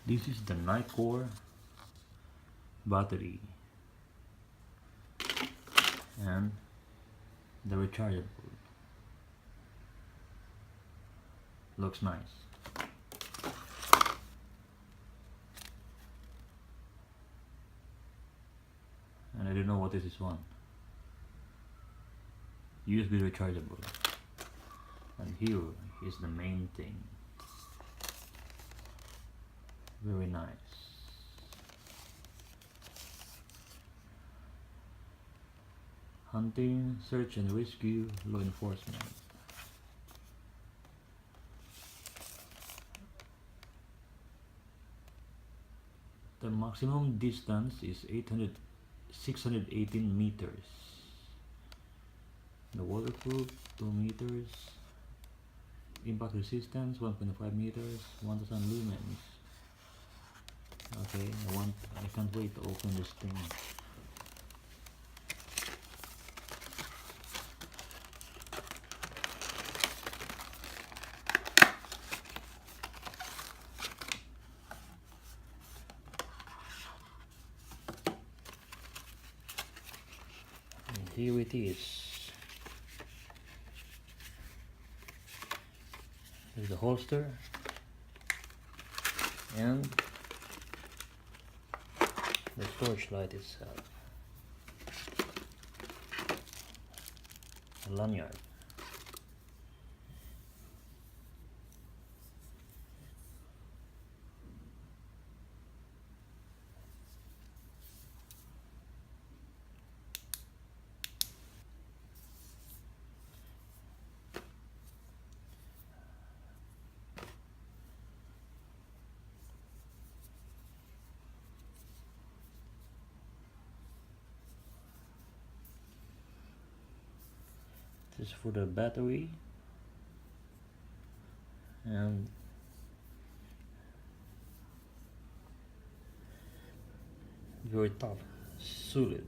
This is the Nitecore battery and the rechargeable. Looks nice. And I don't know what is this one. USB rechargeable. And here is the main thing. Very nice. Hunting, search and rescue, law enforcement. The maximum distance is 618 meters. The waterproof 2 meters. Impact resistance 1.5 meters, 1000 lumens. Okay, I can't wait to open this thing. And here it is. There's the holster and the storage light itself, a lanyard. This is for the battery and very tough, solid.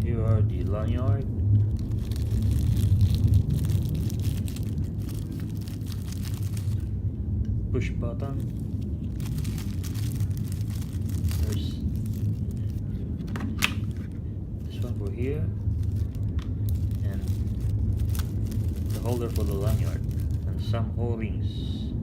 Here are the lanyard. Push button. There's this one for here and the holder for the lanyard and some O-rings.